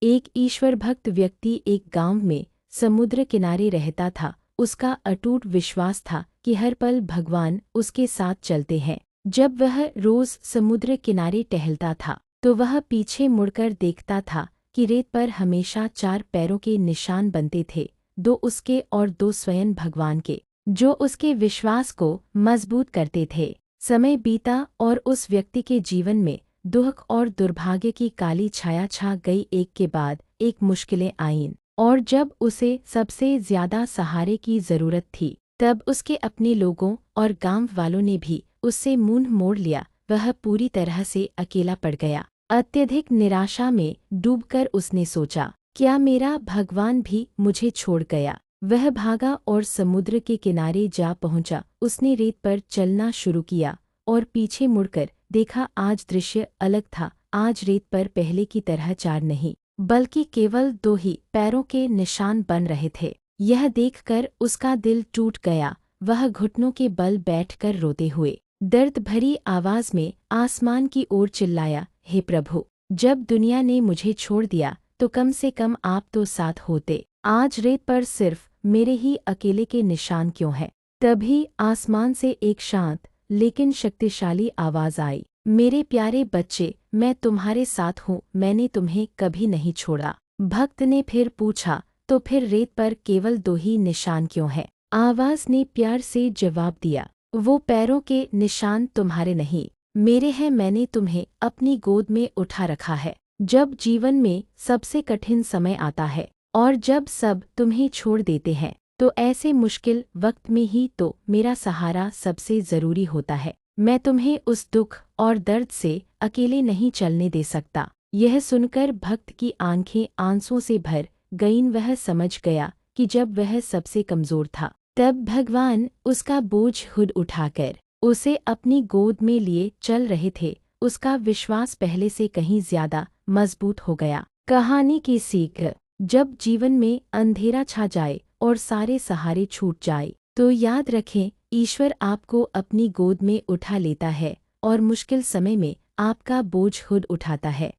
एक ईश्वर भक्त व्यक्ति एक गांव में समुद्र किनारे रहता था। उसका अटूट विश्वास था कि हर पल भगवान उसके साथ चलते हैं। जब वह रोज समुद्र किनारे टहलता था तो वह पीछे मुड़कर देखता था कि रेत पर हमेशा 4 पैरों के निशान बनते थे, 2 उसके और 2 स्वयं भगवान के, जो उसके विश्वास को मजबूत करते थे। समय बीता और उस व्यक्ति के जीवन में दुख और दुर्भाग्य की काली छाया छा गई। एक के बाद एक मुश्किलें आईं, और जब उसे सबसे ज्यादा सहारे की जरूरत थी तब उसके अपने लोगों और गांव वालों ने भी उससे मुंह मोड़ लिया। वह पूरी तरह से अकेला पड़ गया। अत्यधिक निराशा में डूबकर उसने सोचा, क्या मेरा भगवान भी मुझे छोड़ गया। वह भागा और समुद्र के किनारे जा पहुंचा। उसने रेत पर चलना शुरू किया और पीछे मुड़कर देखा। आज दृश्य अलग था। आज रेत पर पहले की तरह 4 नहीं बल्कि केवल 2 ही पैरों के निशान बन रहे थे। यह देखकर उसका दिल टूट गया। वह घुटनों के बल बैठकर रोते हुए दर्द भरी आवाज में आसमान की ओर चिल्लाया, हे प्रभु, जब दुनिया ने मुझे छोड़ दिया तो कम से कम आप तो साथ होते। आज रेत पर सिर्फ मेरे ही अकेले के निशान क्यों हैं? तभी आसमान से एक शांत लेकिन शक्तिशाली आवाज आई, मेरे प्यारे बच्चे, मैं तुम्हारे साथ हूँ, मैंने तुम्हें कभी नहीं छोड़ा। भक्त ने फिर पूछा, तो फिर रेत पर केवल 2 ही निशान क्यों हैं? आवाज ने प्यार से जवाब दिया, वो पैरों के निशान तुम्हारे नहीं, मेरे हैं। मैंने तुम्हें अपनी गोद में उठा रखा है। जब जीवन में सबसे कठिन समय आता है और जब सब तुम्हें छोड़ देते हैं तो ऐसे मुश्किल वक्त में ही तो मेरा सहारा सबसे जरूरी होता है। मैं तुम्हें उस दुख और दर्द से अकेले नहीं चलने दे सकता। यह सुनकर भक्त की आंखें आंसुओं से भर गईं। वह समझ गया कि जब वह सबसे कमजोर था तब भगवान उसका बोझ खुद उठाकर उसे अपनी गोद में लिए चल रहे थे। उसका विश्वास पहले से कहीं ज्यादा मजबूत हो गया। कहानी की सीख, जब जीवन में अंधेरा छा जाए और सारे सहारे छूट जाए तो याद रखें, ईश्वर आपको अपनी गोद में उठा लेता है और मुश्किल समय में आपका बोझ खुद उठाता है।